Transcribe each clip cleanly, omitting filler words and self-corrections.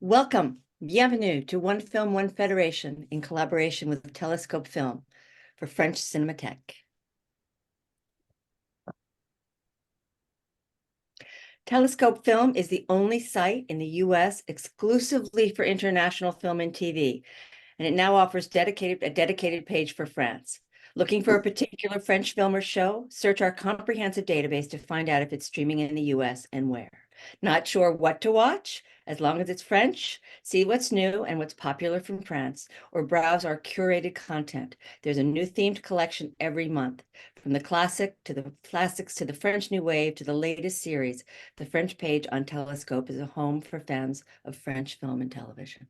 Welcome, bienvenue to One Film, One Federation in collaboration with Telescope Film for French Cinémathèque. Telescope Film is the only site in the US exclusively for international film and TV, and it now offers a dedicated page for France. Looking for a particular French film or show? Search our comprehensive database to find out if it's streaming in the US and where. Not sure what to watch? As long as it's French, see what's new and what's popular from France, or browse our curated content. There's a new themed collection every month. From the classics to the French New Wave to the latest series, the French page on Telescope is a home for fans of French film and television.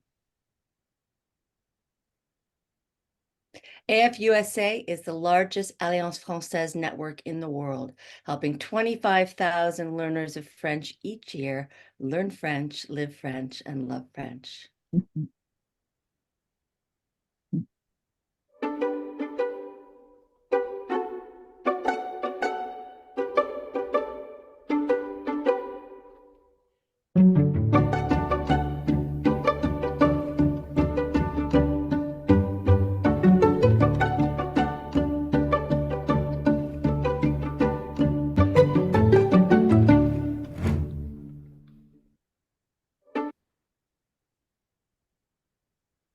AFUSA is the largest Alliance Française network in the world, helping 25,000 learners of French each year learn French, live French, and love French.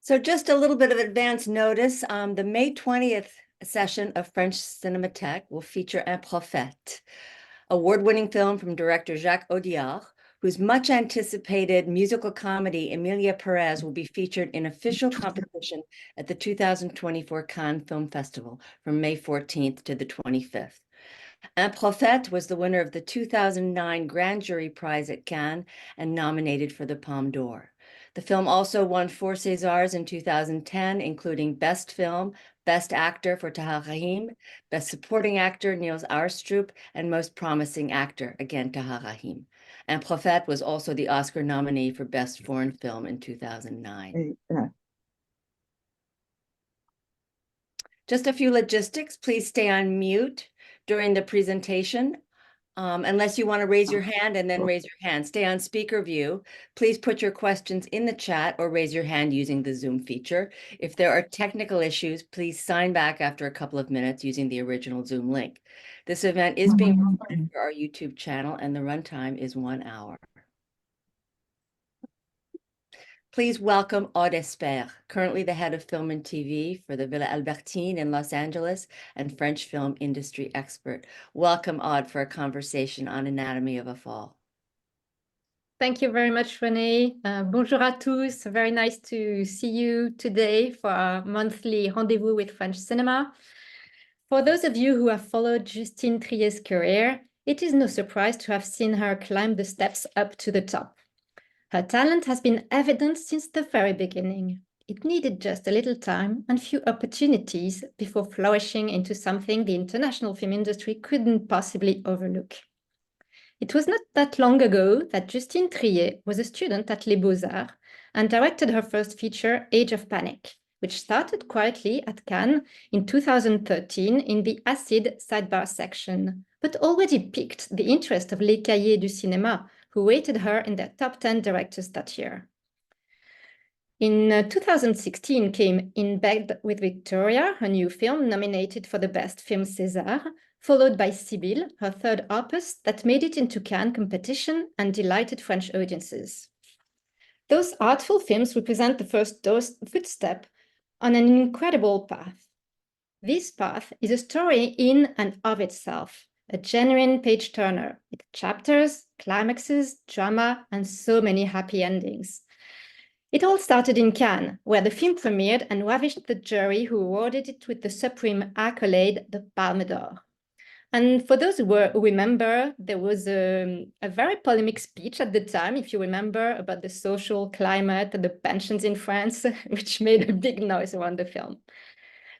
So just a little bit of advance notice, the May 20th session of French Cinémathèque will feature Un Prophète, award-winning film from director Jacques Audiard, whose much anticipated musical comedy Emilia Perez will be featured in official competition at the 2024 Cannes Film Festival from May 14th to the 25th. Un Prophète was the winner of the 2009 Grand Jury Prize at Cannes and nominated for the Palme d'Or. The film also won 4 Césars in 2010, including Best Film, Best Actor for Tahar Rahim, Best Supporting Actor Niels Aarstrup, and Most Promising Actor, again Tahar Rahim. Un Prophète was also the Oscar nominee for Best Foreign Film in 2009. Just a few logistics. Please stay on mute during the presentation, unless you want to raise your hand and then raise your hand. Stay on speaker view. Please put your questions in the chat or raise your hand using the Zoom feature. If there are technical issues, please sign back after a couple of minutes using the original Zoom link. This event is being recorded for our YouTube channel and the runtime is 1 hour. Please welcome Aude Hesbert, currently the head of film and TV for the Villa Albertine in Los Angeles and French film industry expert. Welcome, Aude, for a conversation on Anatomy of a Fall. Thank you very much, Renée. Bonjour à tous. Very nice to see you today for our monthly rendezvous with French cinema. For those of you who have followed Justine Triet's career, it is no surprise to have seen her climb the steps up to the top. Her talent has been evident since the very beginning. It needed just a little time and few opportunities before flourishing into something the international film industry couldn't possibly overlook. It was not that long ago that Justine Triet was a student at Les Beaux-Arts and directed her first feature, Age of Panic, which started quietly at Cannes in 2013 in the Acid sidebar section, but already piqued the interest of Les Cahiers du Cinéma, who rated her in their top 10 directors that year. In 2016 came In Bed with Victoria, her new film nominated for the Best Film César, followed by Sibylle, her third opus that made it into Cannes competition and delighted French audiences. Those artful films represent the first footstep on an incredible path. This path is a story in and of itself, a genuine page-turner with chapters, climaxes, drama, and so many happy endings. It all started in Cannes, where the film premiered and ravished the jury who awarded it with the supreme accolade, the Palme d'Or. And for those who remember, there was a very polemic speech at the time, if you remember, about the social climate and the pensions in France, which made a big noise around the film.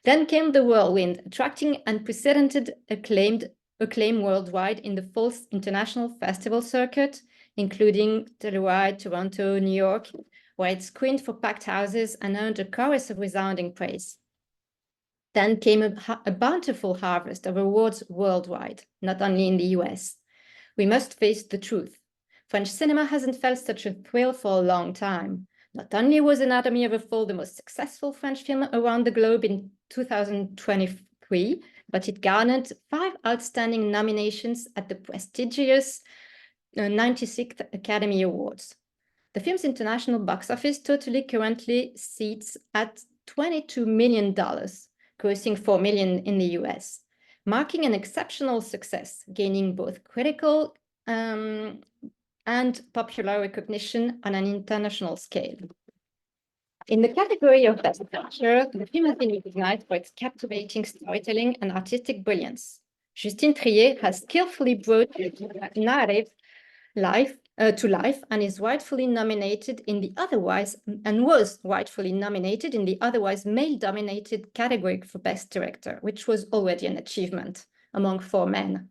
Then came The Whirlwind, attracting unprecedented acclaim worldwide in the full international festival circuit, including Telluride, Toronto, New York, where it screened for packed houses and earned a chorus of resounding praise. Then came a bountiful harvest of awards worldwide, not only in the US. We must face the truth. French cinema hasn't felt such a thrill for a long time. Not only was Anatomy of a Fall the most successful French film around the globe in 2023, but it garnered 5 outstanding nominations at the prestigious 96th Academy Awards. The film's international box office totally currently sits at $22 million, grossing $4 million in the US, marking an exceptional success, gaining both critical and popular recognition on an international scale. In the category of Best Picture, the film has been recognized for its captivating storytelling and artistic brilliance. Justine Triet has skillfully brought the narrative to life and was rightfully nominated in the otherwise male-dominated category for Best Director, which was already an achievement among 4 men.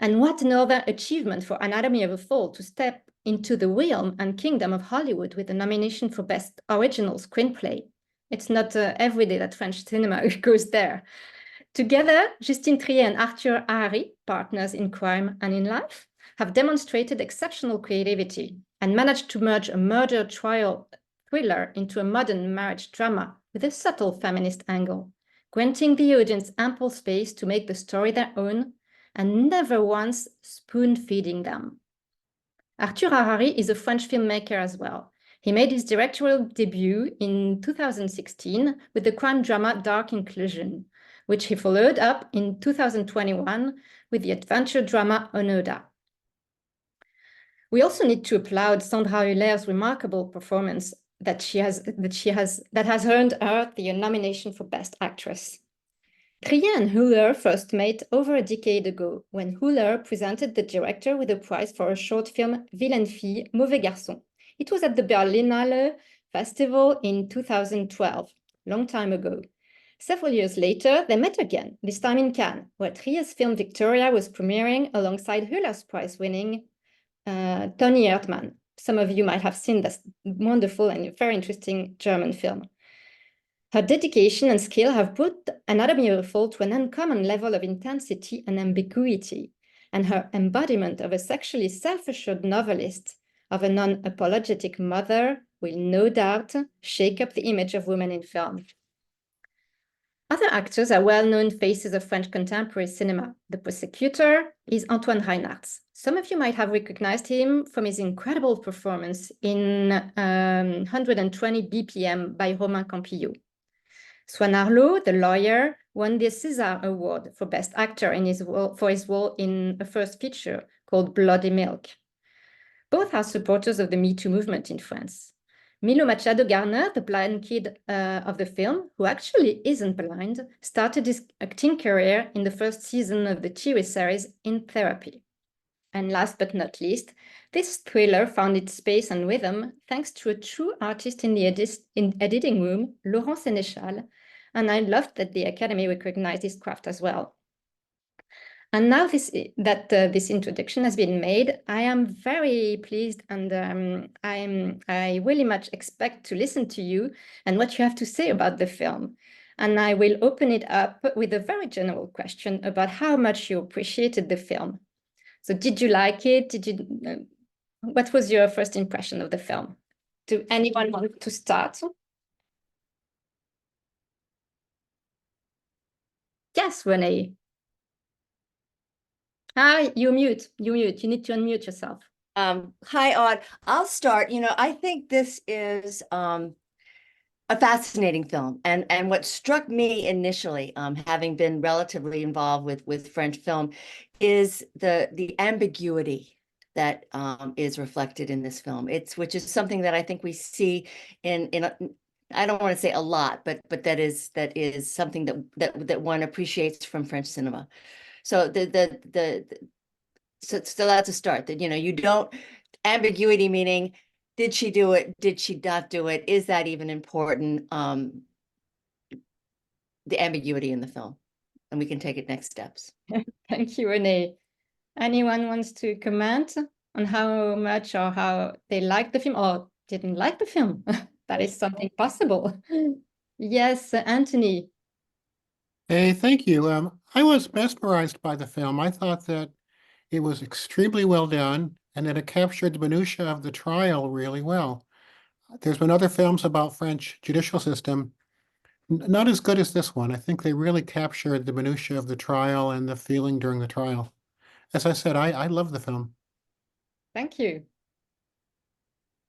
And what another achievement for Anatomy of a Fall to step into the realm and kingdom of Hollywood with a nomination for Best Original Screenplay. It's not every day that French cinema goes there. Together, Justine Triet and Arthur Harary, partners in crime and in life, have demonstrated exceptional creativity and managed to merge a murder trial thriller into a modern marriage drama with a subtle feminist angle, granting the audience ample space to make the story their own and never once spoon-feeding them. Arthur Harary is a French filmmaker as well. He made his directorial debut in 2016 with the crime drama Dark Inclusion, which he followed up in 2021 with the adventure drama Onoda. We also need to applaud Sandra Hüller's remarkable performance that has earned her the nomination for Best Actress. Triet and Hüller first met over a decade ago when Hüller presented the director with a prize for a short film Vilaine Fille, Mauvais Garçon. It was at the Berlinale Festival in 2012, long time ago. Several years later, they met again, this time in Cannes, where Triet's film Victoria was premiering alongside Hüller's prize-winning Toni Erdmann. Some of you might have seen this wonderful and very interesting German film. Her dedication and skill have brought Anatomy of a Fall to an uncommon level of intensity and ambiguity, and her embodiment of a sexually self-assured novelist, of a non-apologetic mother, will no doubt shake up the image of women in film. Other actors are well-known faces of French contemporary cinema. The prosecutor is Antoine Reinhardt. Some of you might have recognized him from his incredible performance in 120 BPM by Romain Campillo. Swan Arlo, the lawyer, won the César Award for Best Actor for his role in a first feature called Bloody Milk. Both are supporters of the Me Too movement in France. Milo Machado Garner, the blind kid of the film, who actually isn't blind, started his acting career in the first season of the TV series In Therapy. And last but not least, this thriller found its space and rhythm thanks to a true artist in the editing room, Laurent Sénéchal, and I loved that the Academy recognized his craft as well. And now this introduction has been made, I am very pleased, and I really much expect to listen to you and what you have to say about the film. And I will open it up with a very general question about how much you appreciated the film. So did you like it? What was your first impression of the film? Do anyone want to start? Yes, Renee. Ah, you need to unmute yourself. Hi, Aude. I'll start. I think this is a fascinating film. And what struck me initially, having been relatively involved with French film, is the ambiguity that is reflected in this film. Which is something that I think we see in I don't want to say a lot, but that is something that one appreciates from French cinema. So so that's a start. That you don't ambiguity meaning, did she do it? Did she not do it? Is that even important? The ambiguity in the film, and we can take it next steps. Thank you, Renee. Anyone wants to comment on how much or how they liked the film or didn't like the film? That is something possible. Yes, Anthony. Hey, thank you. I was mesmerized by the film. I thought that it was extremely well done and that it captured the minutiae of the trial really well. There's been other films about French judicial system, not as good as this one. I think they really captured the minutiae of the trial and the feeling during the trial. As I said, I love the film. Thank you.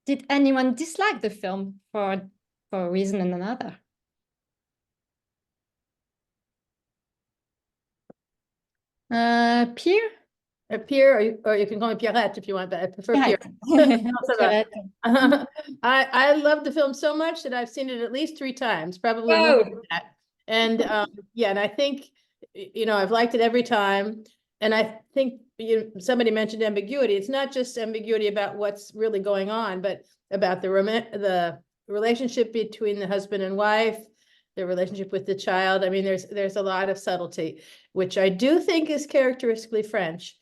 Did anyone dislike the film for a reason and another? Pierre? Pierre, or you can call me Pierrette if you want, but I prefer Pierre. Pierrette. I love the film so much that I've seen it at least 3 times, probably more than that. And yeah, and I think, I've liked it every time. And I think somebody mentioned ambiguity. It's not just ambiguity about what's really going on, but about the relationship between the husband and wife, the relationship with the child. I mean, there's a lot of subtlety, which I do think is characteristically French.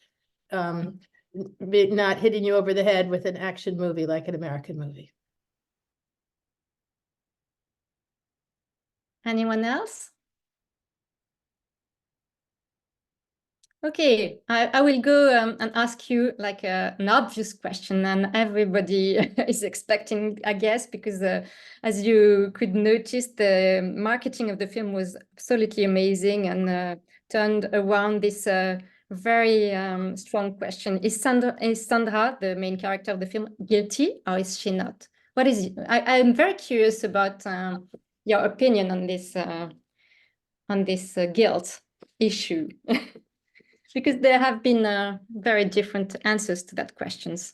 Not hitting you over the head with an action movie like an American movie. Anyone else? Okay, I will go and ask you like an obvious question, and everybody is expecting, I guess, because as you could notice, the marketing of the film was absolutely amazing and turned around this very strong question. Is Sandra, the main character of the film, guilty or is she not? What is it? I'm very curious about your opinion on this guilt issue. Because there have been very different answers to that questions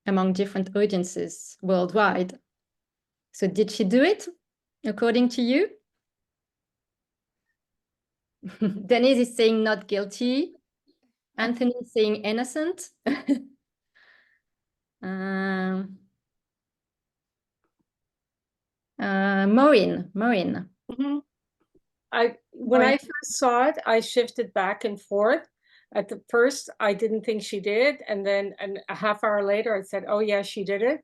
among different audiences worldwide. So did she do it, according to you? Denise is saying not guilty. Anthony is saying innocent. Maureen. Mm-hmm. When I first saw it, I shifted back and forth. At the first, I didn't think she did, and then a half hour later, I said, "Oh yeah, she did it."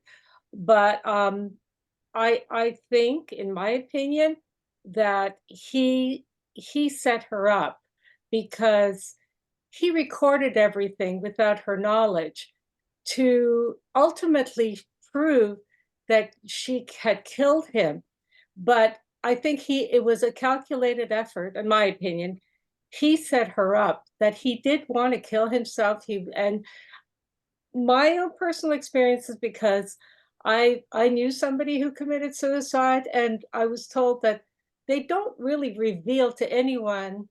But I think, in my opinion, that he set her up because he recorded everything without her knowledge to ultimately prove that she had killed him. But I think it was a calculated effort, in my opinion. He set her up, that he did want to kill himself. And my own personal experience is because I knew somebody who committed suicide, and I was told that they don't really reveal to anyone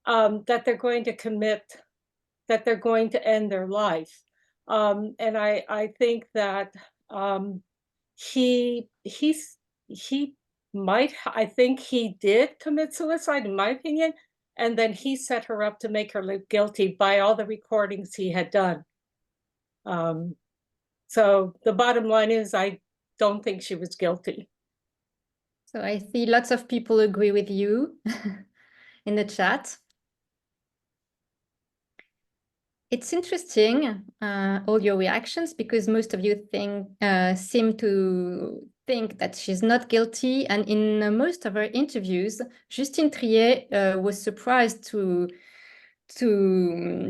that they're going to end their life. And I think that he might, I think he did commit suicide, in my opinion, and then he set her up to make her look guilty by all the recordings he had done. So the bottom line is, I don't think she was guilty. So I see lots of people agree with you in the chat. It's interesting, all your reactions, because most of you seem to think that she's not guilty. And in most of her interviews, Justine Triet was surprised to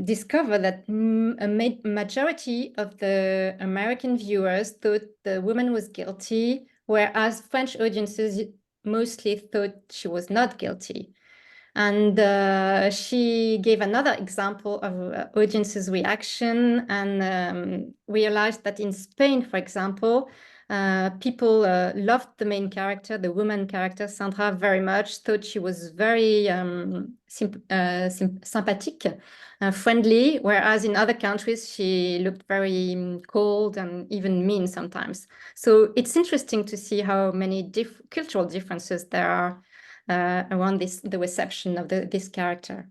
discover that a majority of the American viewers thought the woman was guilty, whereas French audiences mostly thought she was not guilty. And she gave another example of audience's reaction and realized that in Spain, for example, people loved the main character, the woman character, Sandra, very much, thought she was very sympathetic, friendly, whereas in other countries, she looked very cold and even mean sometimes. So it's interesting to see how many cultural differences there are around the reception of this character.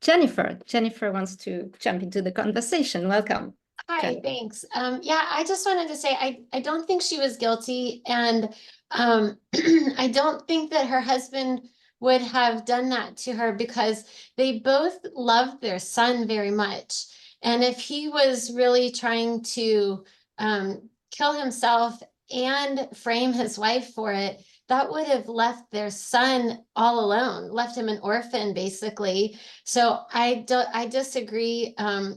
Jennifer wants to jump into the conversation. Welcome. Hi, thanks. Yeah, I just wanted to say I don't think she was guilty, and I don't think that her husband would have done that to her because they both loved their son very much. And if he was really trying to kill himself and frame his wife for it, that would have left their son all alone, left him an orphan, basically. So I disagree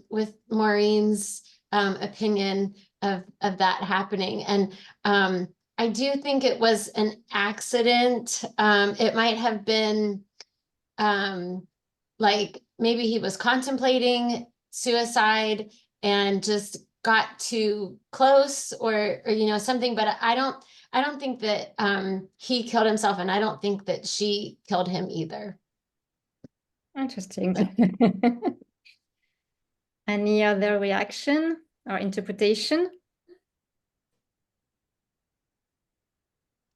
with Maureen's opinion of that happening. And I do think it was an accident. It might have been like maybe he was contemplating suicide and just got too close or you know something, but I don't think that he killed himself, and I don't think that she killed him either. Interesting. Any other reaction or interpretation?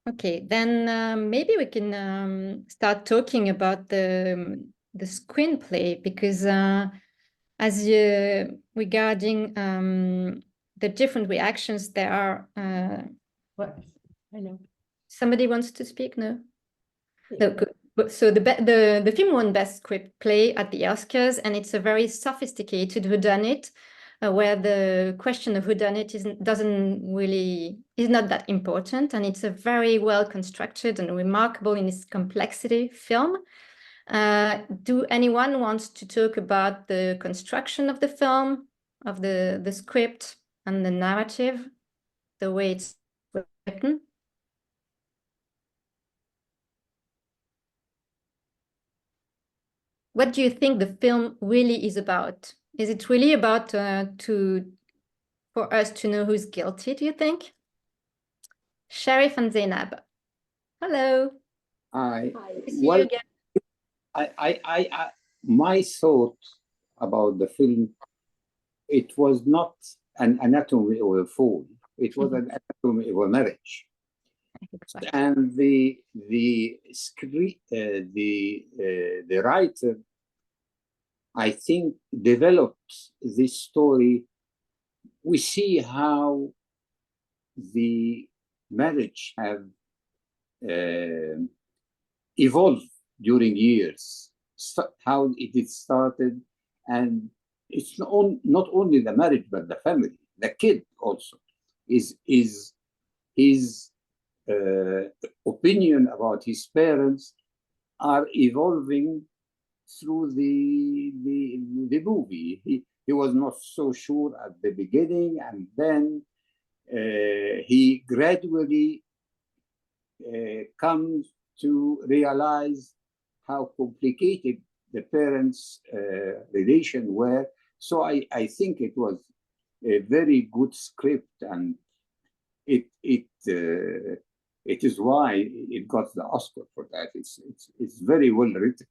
Okay, then maybe we can start talking about the screenplay, because as regarding the different reactions there are. What? I know. Somebody wants to speak? No. No, good. So the film won Best Script Play at the Oscars, and it's a very sophisticated whodunit, where the question of whodunit is not that important, and it's a very well constructed and remarkable in its complexity film. Do anyone wants to talk about the construction of the film, of the script and the narrative, the way it's written? What do you think the film really is about? Is it really about for us to know who's guilty, do you think? Sharif and Zainab. Hello. I See you well, again. my thought about the film, it was not an anatomy of a fall. It was an anatomy of a marriage. And the writer, I think, developed this story. We see how the marriage have evolved during years, how it started, and it's not only the marriage but the family, the kid also is his opinion about his parents are evolving through the movie. He was not so sure at the beginning, and then he gradually comes to realize how complicated the parents' relation were. So I think it was a very good script, and it is why it got the Oscar for that. It's very well written.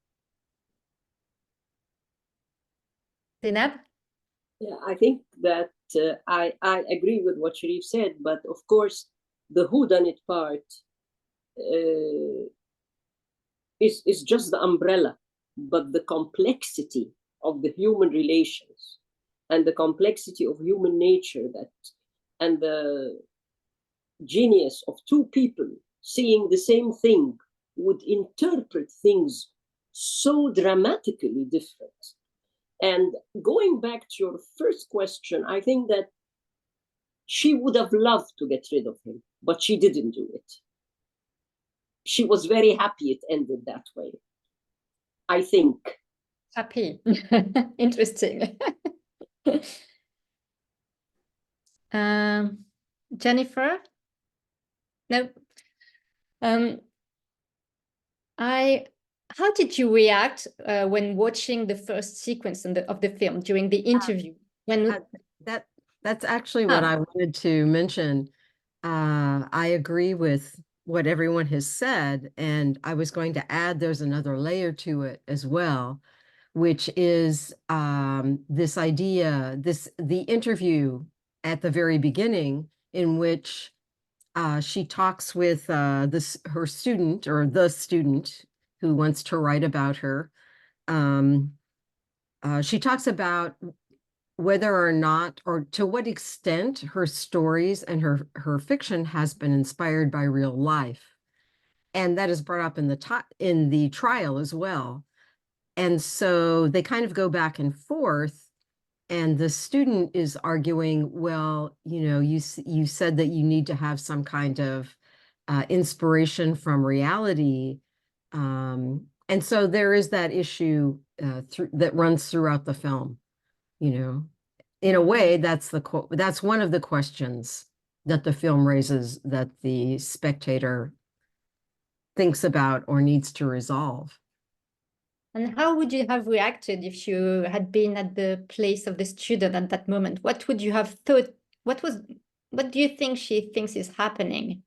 Zainab? Yeah, I think that I agree with what Sharif said, but of course, the whodunit part is just the umbrella, but the complexity of the human relations and the complexity of human nature and the genius of two people seeing the same thing would interpret things so dramatically different. And going back to your first question, I think that she would have loved to get rid of him, but she didn't do it. She was very happy it ended that way, I think. Happy. Interesting. Jennifer? No. How did you react when watching the first sequence of the film during the interview? That's actually what I wanted to mention. I agree with what everyone has said, and I was going to add there's another layer to it as well, which is this idea, the interview at the very beginning, in which she talks with her student, or the student who wants to write about her. She talks about whether or not, or to what extent, her stories and her fiction has been inspired by real life, and that is brought up in the trial as well. And so they kind of go back and forth, and the student is arguing, well, you said that you need to have some kind of inspiration from reality, and so there is that issue that runs throughout the film, in a way, that's one of the questions that the film raises that the spectator thinks about or needs to resolve. And how would you have reacted if you had been at the place of the student at that moment? What would you have thought? What do you think she thinks is happening?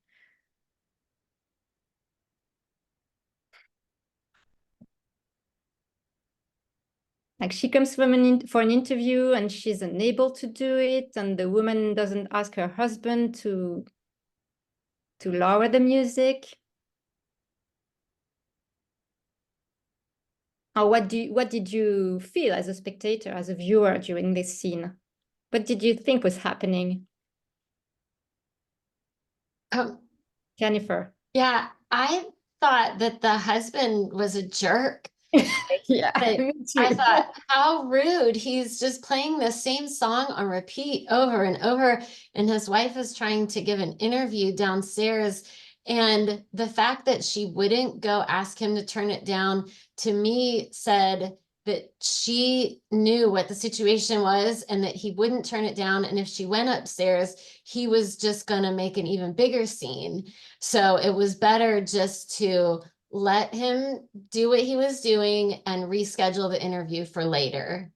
Like she comes from for an interview and she's unable to do it, and the woman doesn't ask her husband to lower the music. Or what did you feel as a spectator, as a viewer during this scene? What did you think was happening? Jennifer. Yeah, I thought that the husband was a jerk. Yeah, I thought, how rude. He's just playing the same song on repeat over and over. And his wife is trying to give an interview downstairs. And the fact that she wouldn't go ask him to turn it down, to me, said that she knew what the situation was and that he wouldn't turn it down. And if she went upstairs, he was just going to make an even bigger scene. So it was better just to let him do what he was doing and reschedule the interview for later.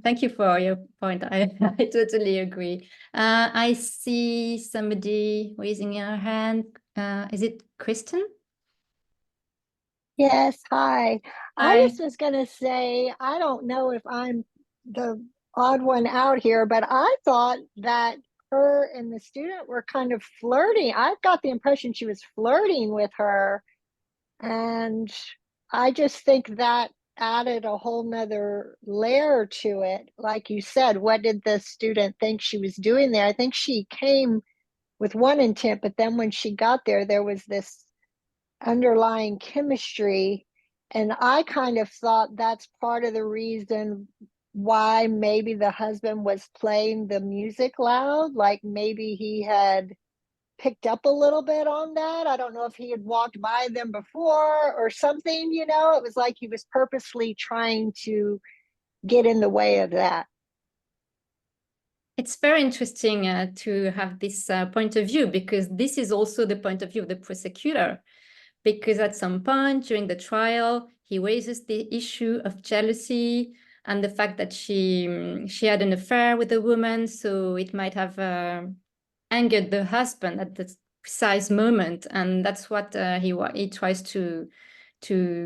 Thank you for your point. I totally agree. I see somebody raising her hand. Is it Kristen? Yes, hi. I Hi. just was going to say, I don't know if I'm the odd one out here, but I thought that her and the student were kind of flirting. I got the impression she was flirting with her. And I just think that added a whole nother layer to it. Like you said, what did the student think she was doing there? I think she came with one intent, but then when she got there, there was this underlying chemistry. And I kind of thought that's part of the reason why maybe the husband was playing the music loud. Like maybe he had picked up a little bit on that. I don't know if he had walked by them before or something, you know, it was like he was purposely trying to get in the way of that. It's very interesting to have this point of view, because this is also the point of view of the prosecutor. Because at some point during the trial, he raises the issue of jealousy and the fact that she had an affair with a woman, so it might have angered the husband at the precise moment, and that's what he tries to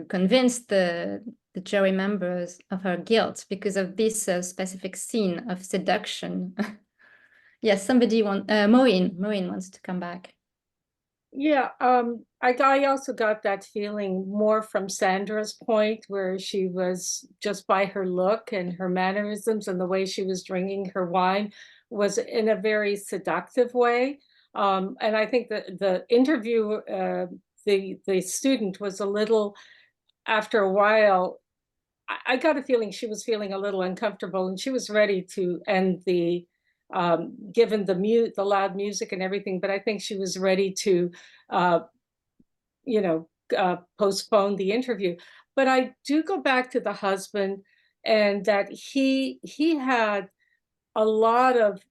convince the jury members of her guilt because of this specific scene of seduction. Yes, Maureen wants to come back. Yeah, I also got that feeling more from Sandra's point, where she was just by her look and her mannerisms and the way she was drinking her wine was in a very seductive way. And I think that the interview, the student was a little, after a while, I got a feeling she was feeling a little uncomfortable, and she was ready to end the given the loud music and everything, but I think she was ready to, postpone the interview. But I do go back to the husband, and that he had a lot of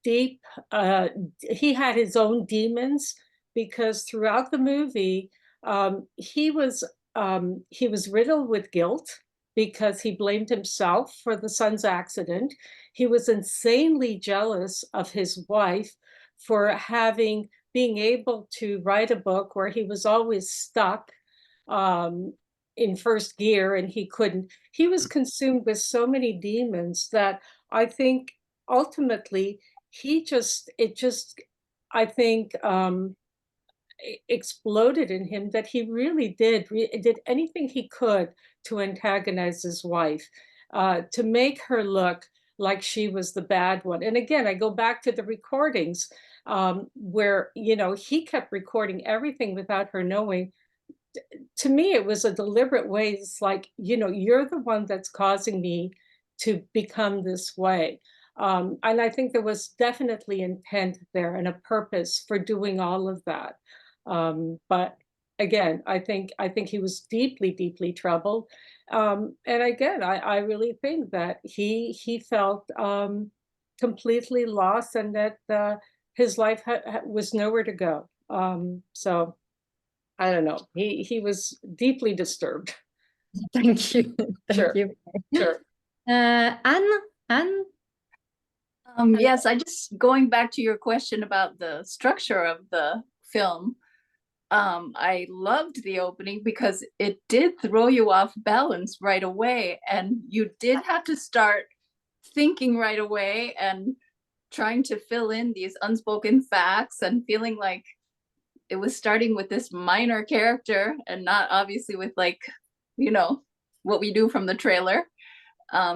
deep, he had his own demons, because throughout the movie, he was riddled with guilt because he blamed himself for the son's accident. He was insanely jealous of his wife for being able to write a book where he was always stuck in first gear, and he couldn't. He was consumed with so many demons that I think ultimately I think exploded in him, that he really did anything he could to antagonize his wife, to make her look like she was the bad one. And again, I go back to the recordings, where, he kept recording everything without her knowing. To me, it was a deliberate way. It's like, you're the one that's causing me to become this way. And I think there was definitely intent there and a purpose for doing all of that. But again, I think he was deeply, deeply troubled. And again, I really think that he felt completely lost, and that his life was nowhere to go. So I don't know. He was deeply disturbed. Thank you. Thank Sure. you. Sure. Anne? Yes, I just going back to your question about the structure of the film. I loved the opening because it did throw you off balance right away, and you did have to start thinking right away and trying to fill in these unspoken facts and feeling like it was starting with this minor character and not obviously with, like, you know, what we do from the trailer.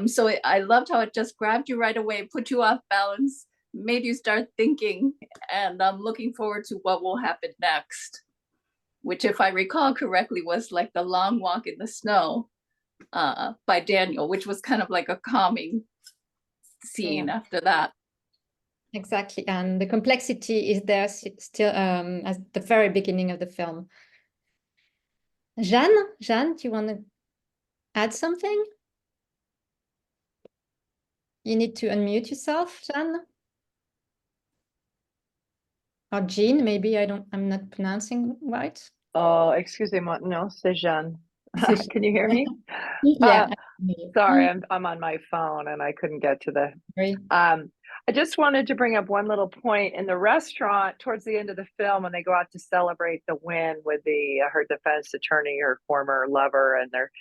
So I loved how it just grabbed you right away, put you off balance, made you start thinking, and I'm looking forward to what will happen next, which, if I recall correctly, was like the long walk in the snow by Daniel, which was kind of like a calming scene after that. Exactly, and the complexity is there still at the very beginning of the film. Jeanne, do you want to add something? You need to unmute yourself, Jeanne. Or Jean, maybe I'm not pronouncing right. Oh, excusez-moi. No, c'est Jeanne. C'est Can you hear me? Yeah. Sorry, I'm on my phone and I couldn't get to the. I just wanted to bring up one little point in the restaurant towards the end of the film when they go out to celebrate the win with her defense attorney, her former lover, and they're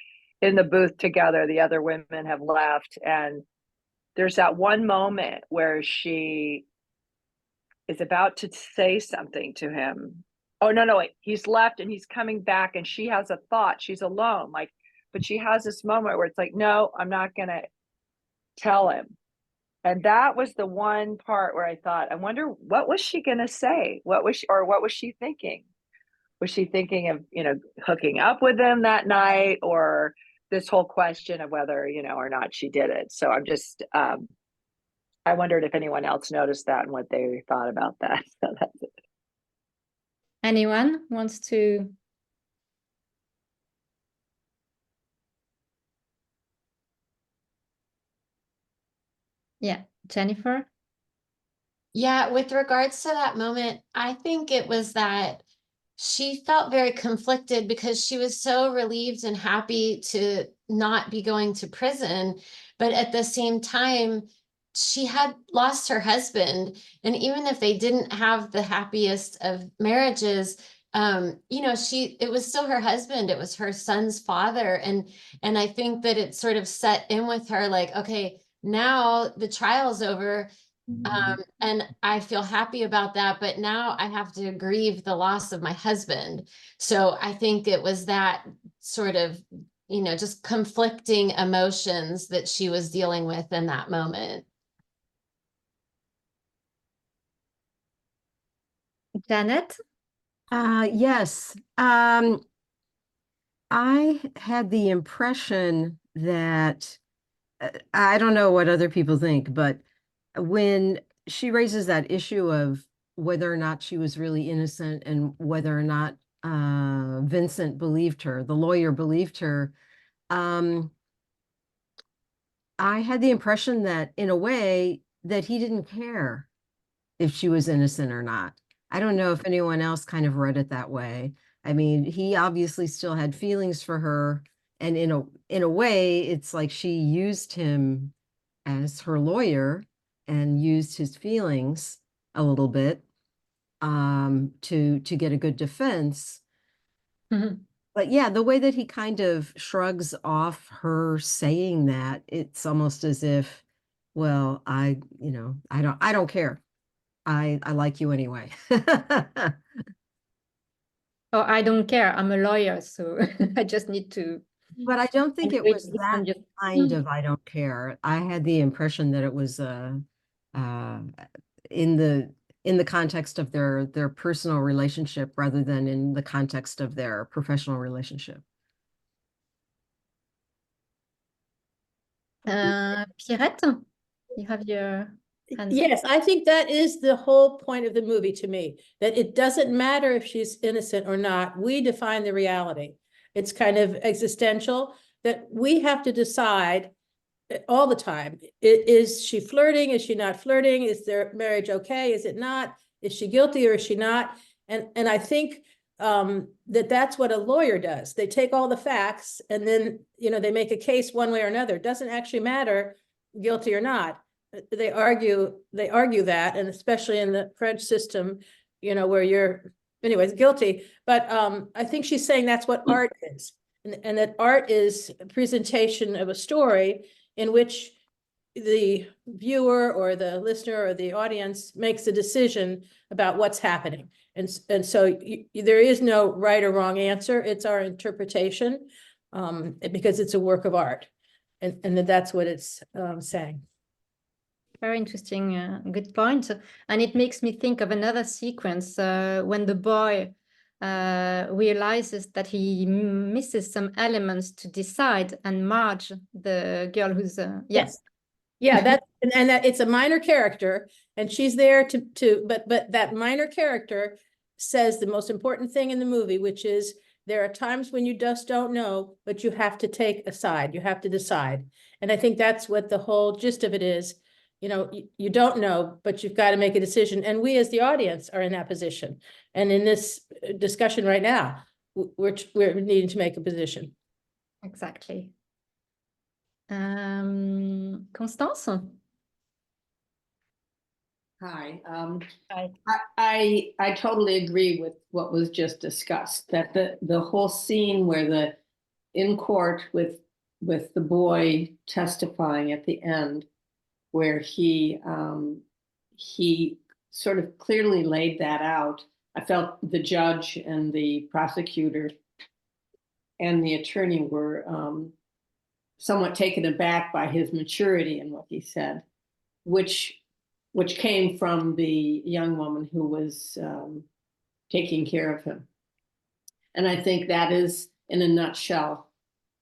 in the booth together. The other women have left, and there's that one moment where she is about to say something to him. Oh, no, wait. He's left and he's coming back, and she has a thought. She's alone, but she has this moment where it's like, no, I'm not going to tell him. And that was the one part where I thought, I wonder, what was she going to say? What was she thinking? Was she thinking of, hooking up with him that night, or this whole question of whether, or not she did it? So I'm just, I wondered if anyone else noticed that and what they thought about that. So that's it. Anyone wants to? Yeah, Jennifer? Yeah, with regards to that moment, I think it was that she felt very conflicted because she was so relieved and happy to not be going to prison. But at the same time, she had lost her husband. And even if they didn't have the happiest of marriages, it was still her husband. It was her son's father. And I think that it sort of set in with her like, okay, now the trial's over. And I feel happy about that, but now I have to grieve the loss of my husband. So I think it was that sort of, just conflicting emotions that she was dealing with in that moment. Janet? Yes. I had the impression that I don't know what other people think, but when she raises that issue of whether or not she was really innocent and whether or not Vincent believed her, the lawyer believed her, I had the impression that in a way that he didn't care if she was innocent or not. I don't know if anyone else kind of read it that way. I mean, he obviously still had feelings for her, and in a way, it's like she used him as her lawyer and used his feelings a little bit to get a good defense. But yeah, the way that he kind of shrugs off her saying that, it's almost as if, well, I don't care. I like you anyway. Oh, I don't care. I'm a lawyer, so I just need to. But I don't think it was that just kind of I don't care. I had the impression that it was in the context of their personal relationship rather than in the context of their professional relationship. Pierrette, you have your And Yes, I think that is the whole point of the movie to me, that it doesn't matter if she's innocent or not. We define the reality. It's kind of existential, that we have to decide all the time. Is she flirting? Is she not flirting? Is their marriage okay? Is it not? Is she guilty or is she not? And I think that's what a lawyer does. They take all the facts and then, they make a case one way or another. It doesn't actually matter guilty or not. They argue that, and especially in the French system, where you're, anyways, guilty. But I think she's saying that's what art is, and that art is a presentation of a story in which the viewer or the listener or the audience makes a decision about what's happening. And so there is no right or wrong answer. It's our interpretation, because it's a work of art, and that's what it's saying. very interesting, good point. And it makes me think of another sequence when the boy realizes that he misses some elements to decide, and Marge, the girl who's Yes. Yeah, that it's a minor character, and she's there but that minor character says the most important thing in the movie, which is there are times when you just don't know, but you have to take a side, you have to decide. And I think that's what the whole gist of it is. You don't know, but you've got to make a decision. And we as the audience are in that position. And in this discussion right now, we're needing to make a position. Exactly. Constance? Hi. Hi. I totally agree with what was just discussed, that the whole scene where in court with the boy testifying at the end, where he sort of clearly laid that out. I felt the judge and the prosecutor and the attorney were somewhat taken aback by his maturity in what he said, which came from the young woman who was taking care of him. And I think that is, in a nutshell,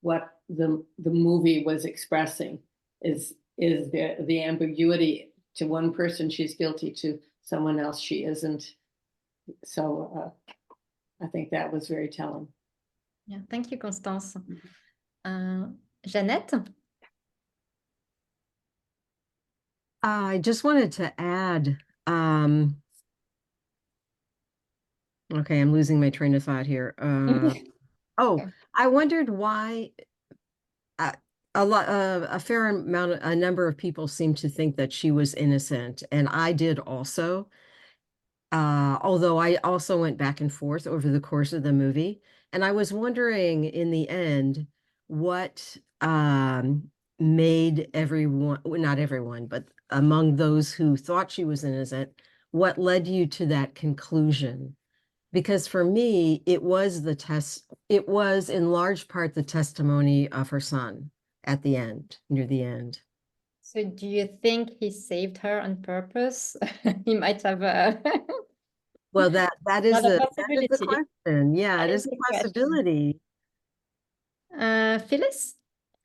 what the movie was expressing, is the ambiguity. To one person she's guilty, to someone else she isn't. So I think that was very telling. Yeah, thank you, Constance. Jeannette? I just wanted to add, okay, I'm losing my train of thought here. I wondered why a number of people seem to think that she was innocent, and I did also. Although I also went back and forth over the course of the movie, and I was wondering in the end what made everyone, well, not everyone, but among those who thought she was innocent, what led you to that conclusion? Because for me, it was in large part the testimony of her son at the end, near the end. So do you think he saved her on purpose? He might have Well, that is another the possibility. question. Yeah, That it is is a the question. possibility. Phyllis?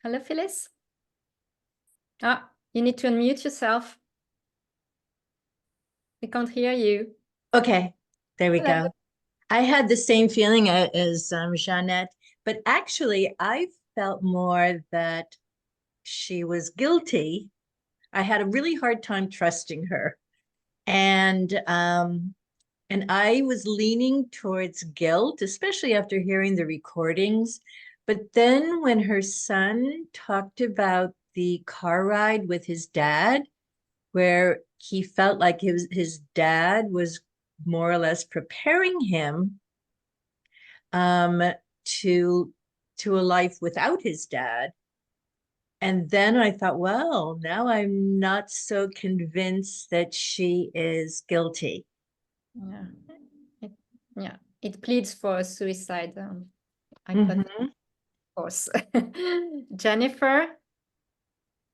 Hello, Phyllis? You need to unmute yourself. We can't hear you. Okay, there we Hello. go. I had the same feeling as Jeannette, but actually I felt more that she was guilty. I had a really hard time trusting her. And I was leaning towards guilt, especially after hearing the recordings. But then when her son talked about the car ride with his dad, where he felt like his dad was more or less preparing him to a life without his dad. And then I thought, well, now I'm not so convinced that she is guilty. Yeah, it pleads for suicide. I thought, of course. Jennifer?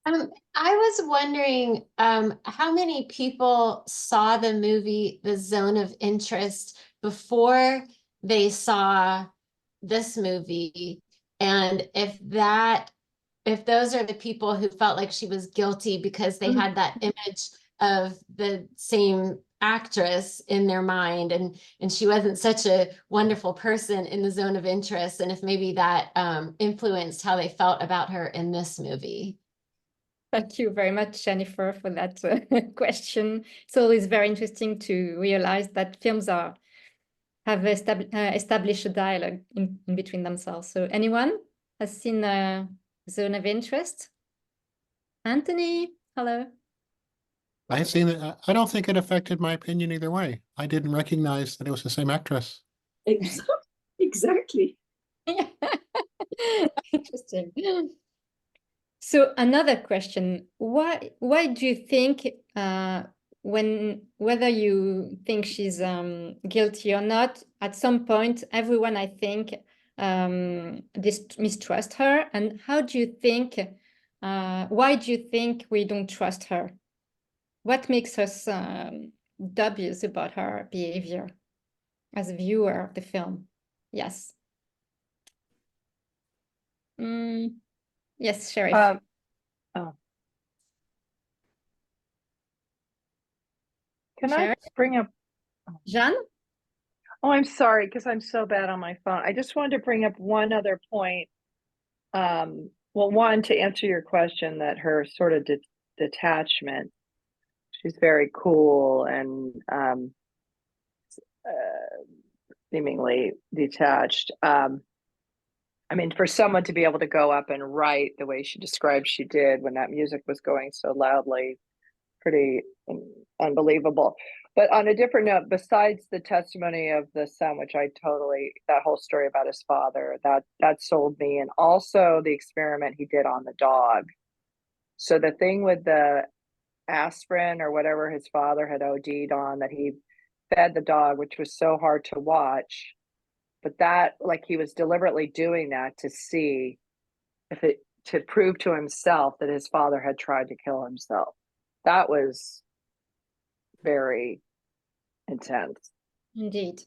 I was wondering how many people saw the movie The Zone of Interest before they saw this movie, and if those are the people who felt like she was guilty because they had that image of the same actress in their mind, and she wasn't such a wonderful person in the zone of interest, and if maybe that influenced how they felt about her in this movie. Thank you very much, Jennifer, for that question. It's always very interesting to realize that films have established a dialogue in between themselves. So anyone has seen Zone of Interest? Anthony, hello. I had seen it. I don't think it affected my opinion either way. I didn't recognize that it was the same actress. Exactly. Interesting. So another question, why do you think whether you think she's guilty or not, at some point everyone, I think, mistrust her, and how do you think why do you think we don't trust her? What makes us dubious about her behavior as a viewer of the film? Yes. Yes, Sheriff. Can I bring up Jeanne? Oh, I'm sorry, because I'm so bad on my phone. I just wanted to bring up one other point. Well, one, to answer your question, that her sort of detachment, she's very cool and seemingly detached. I mean, for someone to be able to go up and write the way she described she did when that music was going so loudly, pretty unbelievable. But on a different note, besides the testimony of the son, which I totally, that whole story about his father, that sold me, and also the experiment he did on the dog. So the thing with the aspirin or whatever his father had OD'd on, that he fed the dog, which was so hard to watch, but that, like, he was deliberately doing that to see if it, to prove to himself that his father had tried to kill himself. That was very intense. Indeed.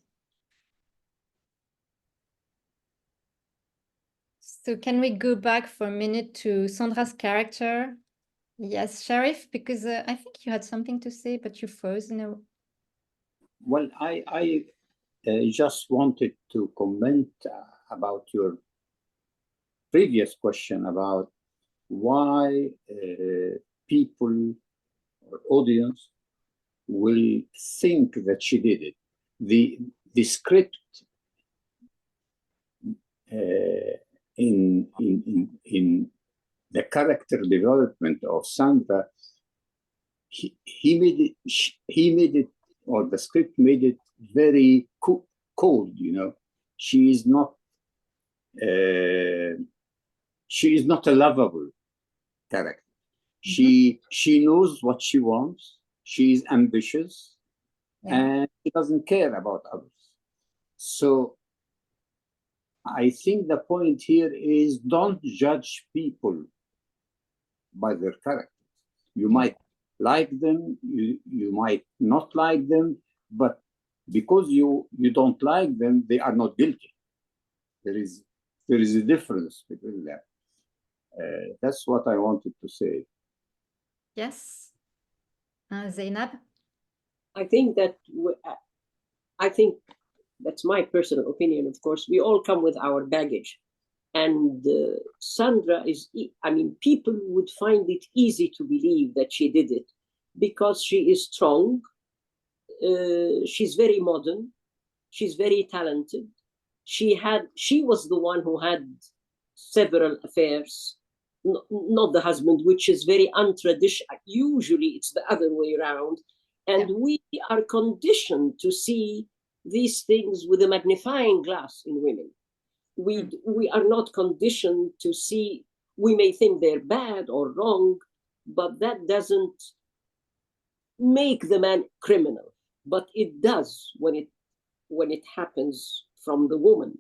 So can we go back for a minute to Sandra's character? Yes, Sheriff, because I think you had something to say, but you froze. No. Well, I just wanted to comment about your previous question about why people or audience will think that she did it. The script in the character development of Sandra, he made it, or the script made it very cold. You know, she is not a lovable character. She knows what she wants. She is ambitious, and she doesn't care about others. So I think the point here is, don't judge people by their characters. You might like them, you might not like them, but because you don't like them, they are not guilty. There is a difference between them. That's what I wanted to say. Yes. Zainab? I think that's my personal opinion, of course. We all come with our baggage. And Sandra I mean, people would find it easy to believe that she did it because she is strong. She's very modern. She's very talented. She was the one who had several affairs, not the husband, which is very untraditional. Usually it's the other way around. And we are conditioned to see these things with a magnifying glass in women. We are not conditioned to see, we may think they're bad or wrong, but that doesn't make the man criminal. But it does when it happens from the woman.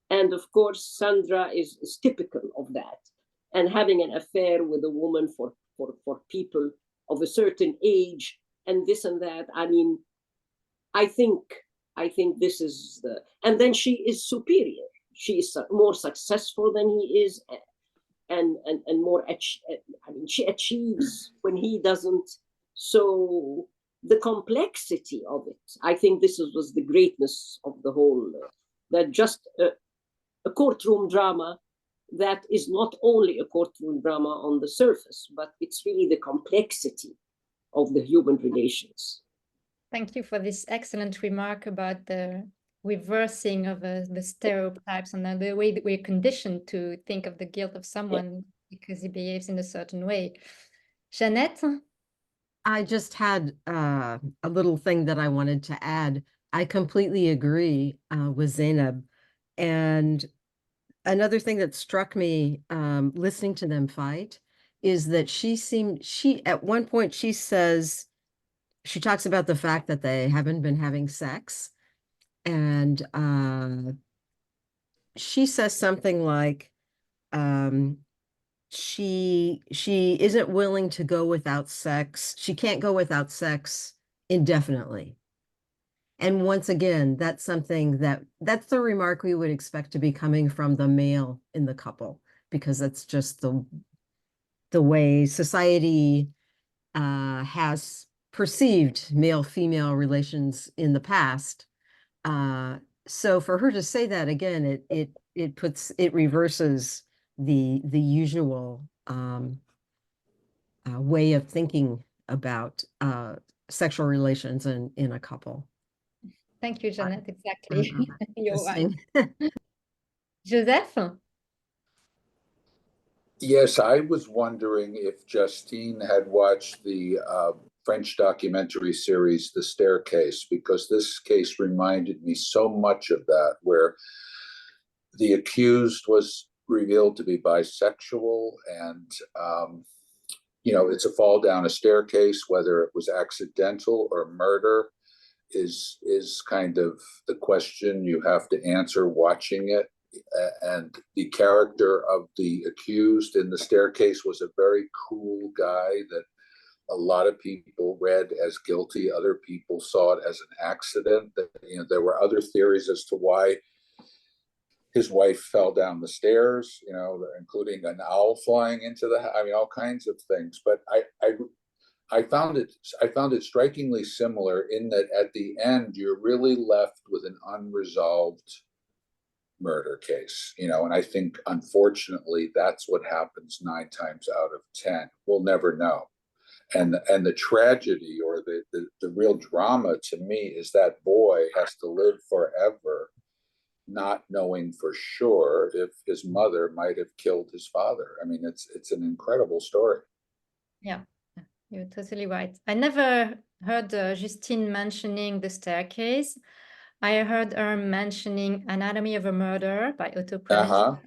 And of course, Sandra is typical of that. And having an affair with a woman for people of a certain age and this and that, I mean, I think this is the, and then she is superior. She is more successful than he is, and more. I mean, she achieves when he doesn't. So the complexity of it, I think this was the greatness of the whole, that just a courtroom drama that is not only a courtroom drama on the surface, but it's really the complexity of the human relations. Thank you for this excellent remark about the reversing of the stereotypes and the way that we're conditioned to think of the guilt of someone because he behaves in a certain way. Jeanette? I just had a little thing that I wanted to add. I completely agree with Zainab. And another thing that struck me listening to them fight is that at one point she says, she talks about the fact that they haven't been having sex. And she says something like, she isn't willing to go without sex. She can't go without sex indefinitely. And once again, that's something that's the remark we would expect to be coming from the male in the couple, because that's just the way society has perceived male-female relations in the past. So for her to say that again, it reverses the usual way of thinking about sexual relations in a couple. Thank you, Jeanette. Exactly. You're right. Interesting. Joseph? Yes, I was wondering if Justine had watched the French documentary series, The Staircase, because this case reminded me so much of that, where the accused was revealed to be bisexual, and it's a fall down a staircase. Whether it was accidental or murder is kind of the question you have to answer watching it. And the character of the accused in The Staircase was a very cool guy that a lot of people read as guilty. Other people saw it as an accident. That there were other theories as to why his wife fell down the stairs, including an owl flying into all kinds of things. But I found it strikingly similar in that at the end you're really left with an unresolved murder case, and I think unfortunately that's what happens 9 times out of 10. We'll never know. And the tragedy or the real drama to me is that boy has to live forever not knowing for sure if his mother might have killed his father. It's an incredible story. Yeah, you're totally right. I never heard Justine mentioning The Staircase. I heard her mentioning Anatomy of a Murder by Otto Preminger,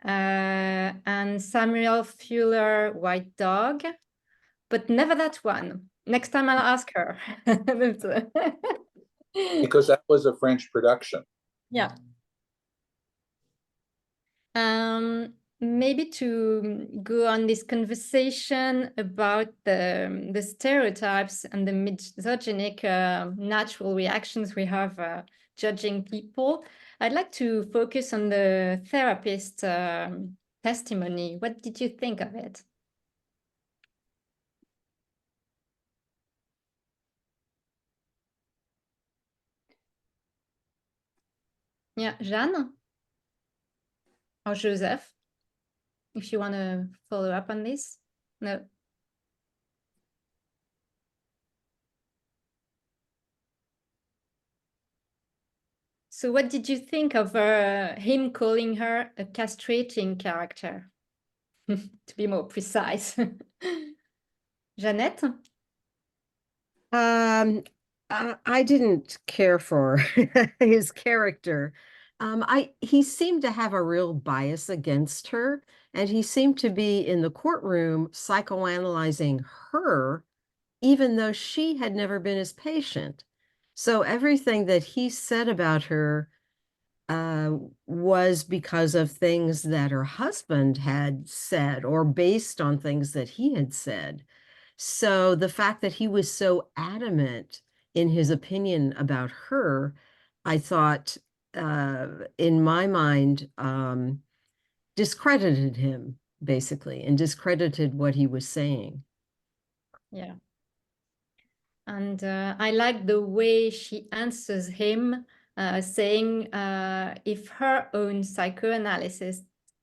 and Samuel Fuller, White Dog, but never that one. Next time I'll ask her. Because that was a French production. Yeah. Maybe to go on this conversation about the stereotypes and the misogynic natural reactions we have judging people, I'd like to focus on the therapist testimony. What did you think of it? Yeah, Jeanne? Or Joseph? If you want to follow up on this? No. So what did you think of him calling her a castrating character? To be more precise. Jeanette? I didn't care for his character. He seemed to have a real bias against her, and he seemed to be in the courtroom psychoanalyzing her, even though she had never been his patient. So everything that he said about her was because of things that her husband had said or based on things that he had said. So the fact that he was so adamant in his opinion about her, I thought, in my mind, discredited him, basically, and discredited what he was saying. Yeah. And I like the way she answers him, saying if her own psychoanalysis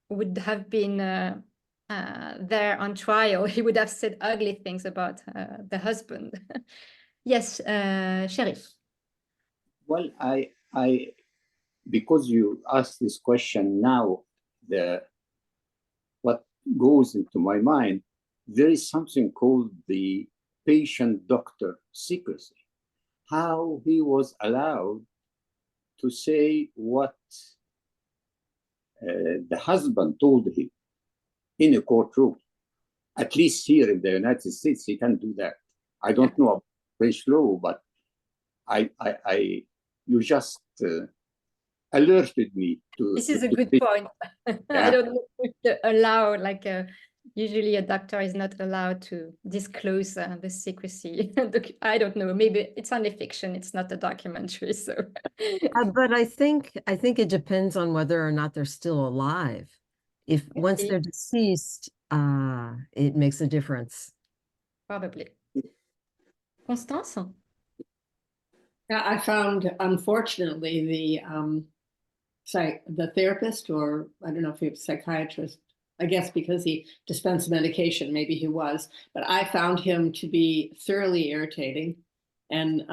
would have been there on trial, he would have said ugly things about the husband. Yes, Sheriff. Well, because you asked this question now, what goes into my mind, there is something called the patient-doctor secrecy. How he was allowed to say what the husband told him in a courtroom. At least here in the United States, he can do that. I don't know about French law, but you just alerted me to. This is a good point. I don't know if to allow, like, usually a doctor is not allowed to disclose the secrecy. I don't know. Maybe it's only fiction. It's not a documentary. So, but I think it depends on whether or not they're still alive. If once they're deceased, it makes a difference. Probably. Constance? Yeah, I found, unfortunately, the therapist, or I don't know if he was a psychiatrist, I guess because he dispensed medication, maybe he was, but I found him to be thoroughly irritating and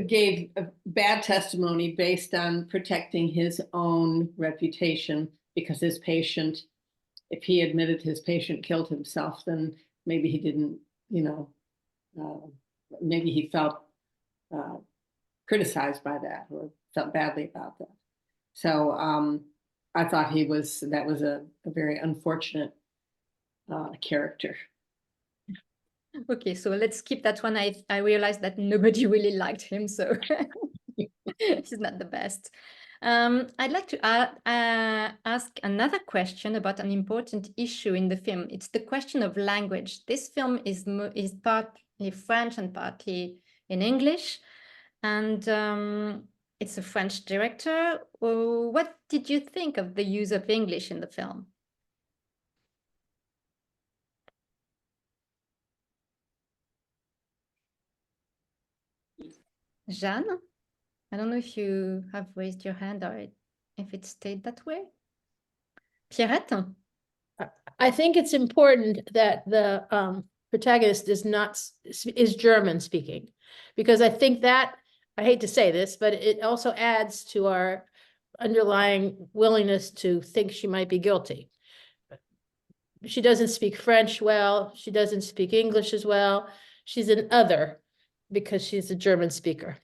gave a bad testimony based on protecting his own reputation, because his patient, if he admitted his patient killed himself, then maybe he didn't, maybe he felt criticized by that or felt badly about that. So I thought that was a very unfortunate character. Okay, so let's keep that one. I realized that nobody really liked him, so he's not the best. I'd like to ask another question about an important issue in the film. It's the question of language. This film is partly French and partly in English, and it's a French director. What did you think of the use of English in the film? Jeanne? I don't know if you have raised your hand or if it stayed that way. Pierrette? I think it's important that the protagonist is German speaking, because I think that, I hate to say this, but it also adds to our underlying willingness to think she might be guilty. She doesn't speak French well. She doesn't speak English as well. She's an other because she's a German speaker.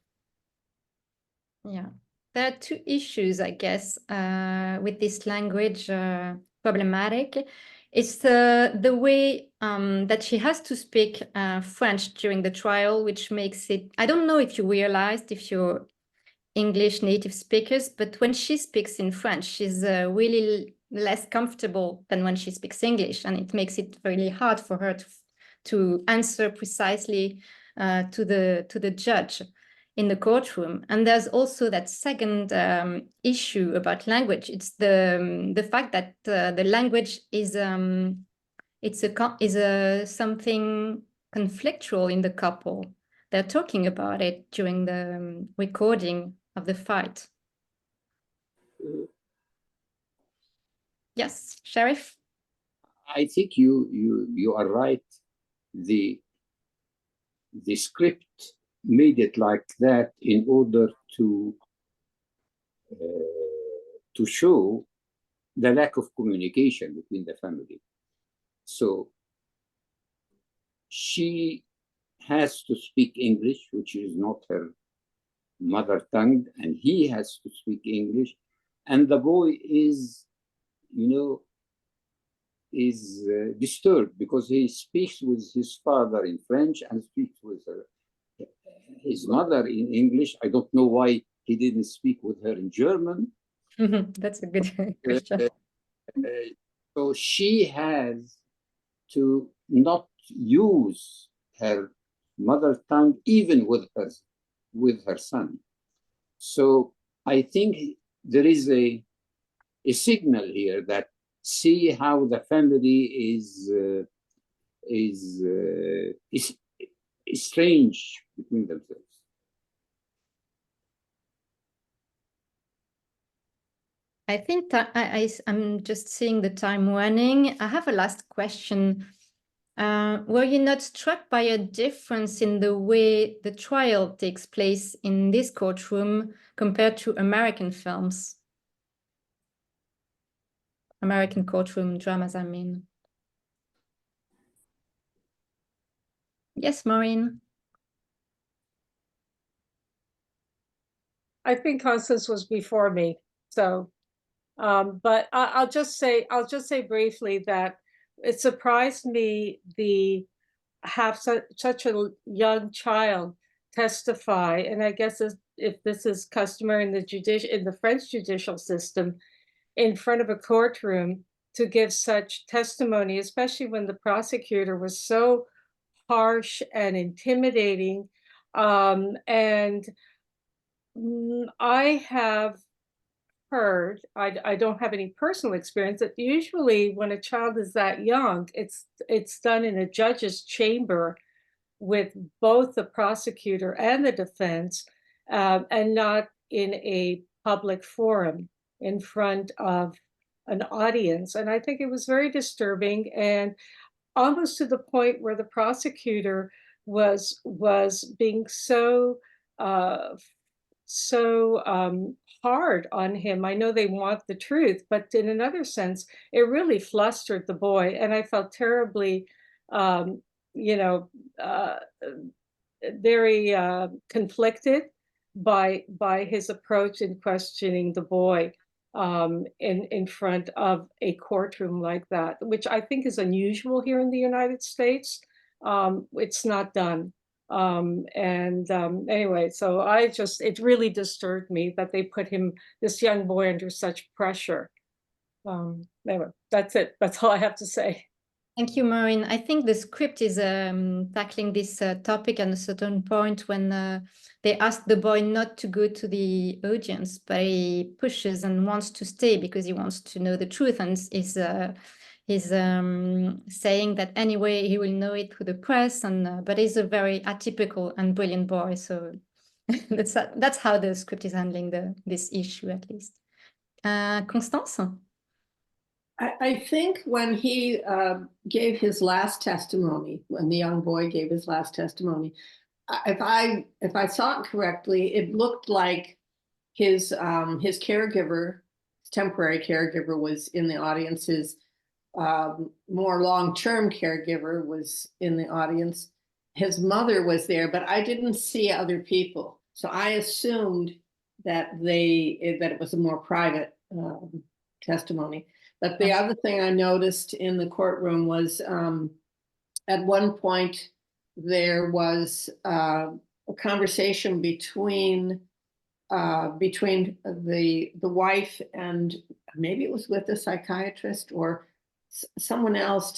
Yeah, there are two issues, I guess, with this language problematic. It's the way that she has to speak French during the trial, which makes it, I don't know if you realized, if you're English native speakers, but when she speaks in French, she's really less comfortable than when she speaks English, and it makes it really hard for her to answer precisely to the judge in the courtroom. And there's also that second issue about language. It's the fact that the language is something conflictual in the couple. They're talking about it during the recording of the fight. Yes, Sheriff? I think you are right. The script made it like that in order to show the lack of communication between the family. So she has to speak English, which is not her mother tongue, and he has to speak English. And the boy is, disturbed because he speaks with his father in French and speaks with his mother in English. I don't know why he didn't speak with her in German. That's a good question. So she has to not use her mother tongue even with her son. So I think there is a signal here that see how the family is is strange between themselves. I think that I'm just seeing the time running. I have a last question. Were you not struck by a difference in the way the trial takes place in this courtroom compared to American films? American courtroom dramas, I mean. Yes, Maureen. I think Constance was before me, so but I'll just say briefly that it surprised me have such a young child testify, and I guess if this is customary in the French judicial system, in front of a courtroom to give such testimony, especially when the prosecutor was so harsh and intimidating. And I have heard, I don't have any personal experience, that usually when a child is that young, it's done in a judge's chamber with both the prosecutor and the defense, and not in a public forum in front of an audience. And I think it was very disturbing, and almost to the point where the prosecutor was being so hard on him. I know they want the truth, but in another sense, it really flustered the boy, and I felt terribly, very conflicted by his approach in questioning the boy in front of a courtroom like that, which I think is unusual here in the United States. It's not done. Anyway, so it really disturbed me that they put this young boy, under such pressure. Anyway, that's it. That's all I have to say. Thank you, Maureen. I think the script is tackling this topic at a certain point when they ask the boy not to go to the audience, but he pushes and wants to stay because he wants to know the truth, and he's saying that anyway he will know it through the press, and but he's a very atypical and brilliant boy. So that's how the script is handling this issue, at least. Constance? I think when he gave his last testimony, when the young boy gave his last testimony, if I saw it correctly, it looked like his caregiver, his temporary caregiver, was in the audience. His more long-term caregiver was in the audience. His mother was there, but I didn't see other people, so I assumed that it was a more private testimony. But the other thing I noticed in the courtroom was at one point there was a conversation between the wife, and maybe it was with a psychiatrist or someone else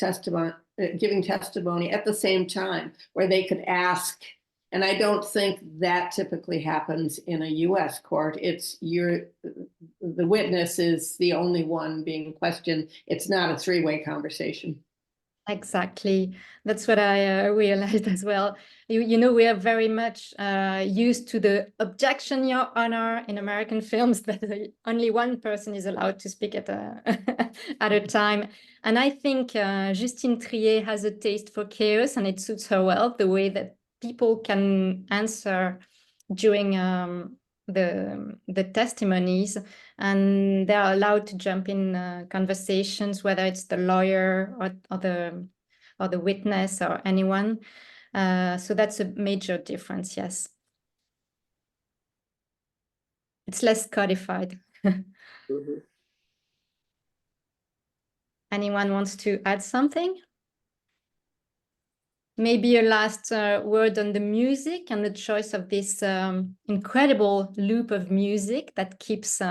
giving testimony at the same time, where they could ask. And I don't think that typically happens in a U.S. court. The witness is the only one being questioned. It's not a three-way conversation. Exactly. That's what I realized as well. You know, we are very much used to the objection, Your Honor, in American films, that only one person is allowed to speak at a time. And I think Justine Triet has a taste for chaos, and it suits her well, the way that people can answer during the testimonies, and they're allowed to jump in conversations, whether it's the lawyer or the witness or anyone. So that's a major difference, yes. It's less codified. Mm-hmm. Anyone wants to add something? Maybe a last word on the music and the choice of this incredible loop of music that keeps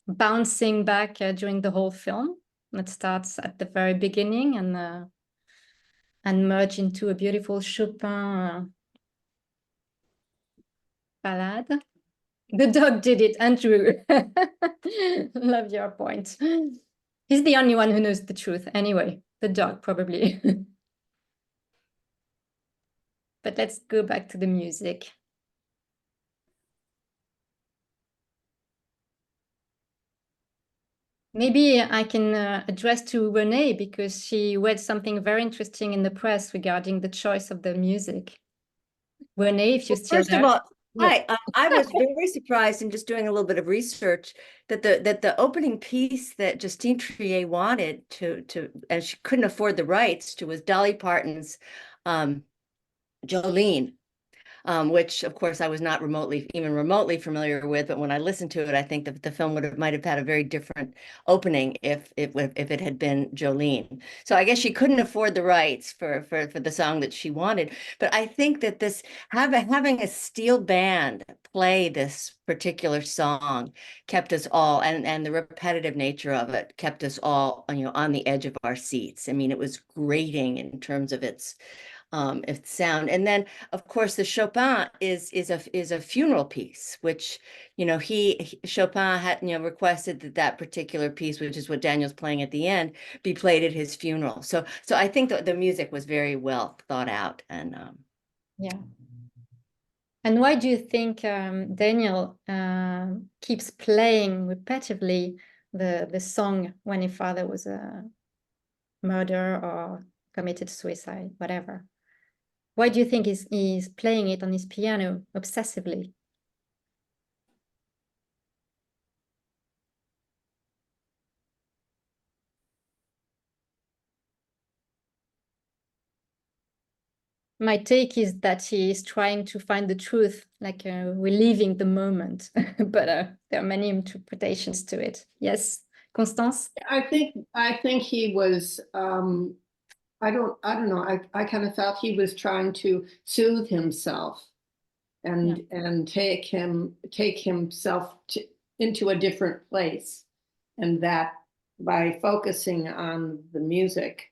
bouncing back during the whole film. It starts at the very beginning and merge into a beautiful Chopin ballade. The dog did it, Andrew. Love your point. He's the only one who knows the truth anyway. The dog, probably. But let's go back to the music. Maybe I can address to Renee, because she read something very interesting in the press regarding the choice of the music. Renee, if you're still First there. of all, Yes. hi. I was very surprised in just doing a little bit of research that the opening piece that Justine Triet wanted to and she couldn't afford the rights to was Dolly Parton's Jolene. Which of course I was not even remotely familiar with, but when I listened to it, I think that the film might have had a very different opening if it had been Jolene. So I guess she couldn't afford the rights for the song that she wanted. But I think that this having a steel band play this particular song kept us all, and the repetitive nature of it kept us all, on the edge of our seats. I mean, it was grating in terms of its sound. And then of course the Chopin is a funeral piece, which Chopin had requested that particular piece, which is what Daniel's playing at the end, be played at his funeral. So I think that the music was very well thought out. And yeah. And why do you think Daniel keeps playing repetitively the song when his father was murdered or committed suicide, whatever? Why do you think he's playing it on his piano obsessively? My take is that he is trying to find the truth, like reliving the moment, but there are many interpretations to it. Yes, Constance? I think he was, I don't know. I kind of thought he was trying to soothe himself and take himself into a different place, and that by focusing on the music,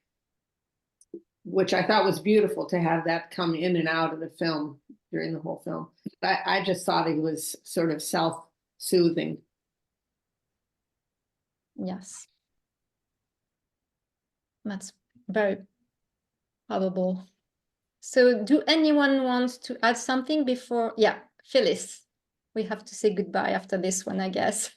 which I thought was beautiful to have that come in and out of the film during the whole film. I just thought he was sort of self-soothing. Yes. That's very probable. So do anyone want to add something before? Yeah, Phyllis. We have to say goodbye after this one, I guess.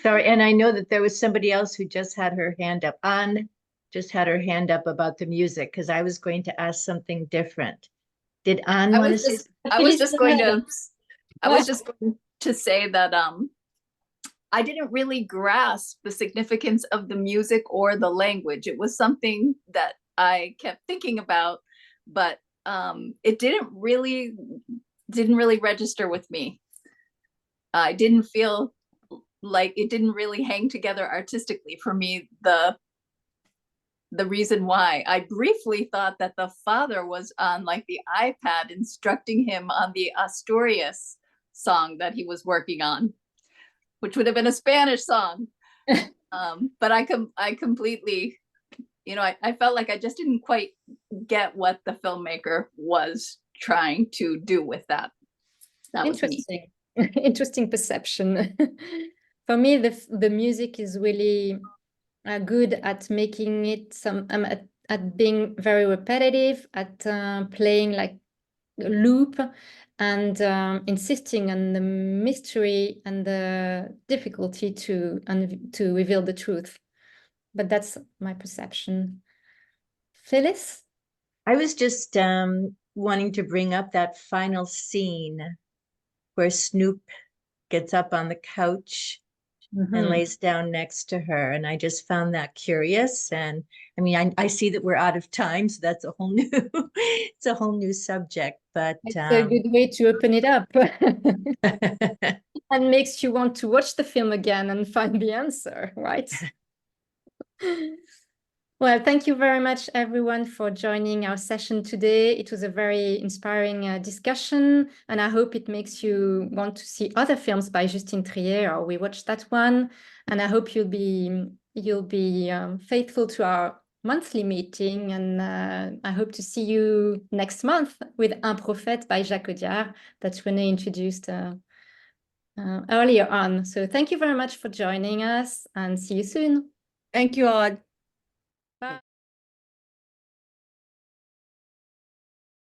Sorry, and I know that there was somebody else who just had her hand up. Anne just had her hand up about the music, because I was going to ask something different. Did Anne want to say? I was just going to say that I didn't really grasp the significance of the music or the language. It was something that I kept thinking about, but it didn't really register with me. I didn't feel like it didn't really hang together artistically for me. The reason why I briefly thought that the father was on like the iPad instructing him on the Asturias song that he was working on, which would have been a Spanish song. But I completely, I felt like I just didn't quite get what the filmmaker was trying to do with that. That was interesting. Interesting perception. For me, the music is really good at making it at being very repetitive, at playing like a loop, and insisting on the mystery and the difficulty to reveal the truth. But that's my perception. Phyllis? I was just wanting to bring up that final scene where Snoop gets up on the couch and lays down next to her. And I just found that curious. And I mean, I see that we're out of time, so that's a whole new, it's a whole new subject, but it's a good way to open it up. And makes you want to watch the film again and find the answer, right? Well, thank you very much, everyone, for joining our session today. It was a very inspiring discussion, and I hope it makes you want to see other films by Justine Triet, or we watched that one. And I hope you'll be faithful to our monthly meeting, and I hope to see you next month with Un Prophète by Jacques Audiard that Renée introduced earlier on. So thank you very much for joining us, and see you soon. Thank you, Aude.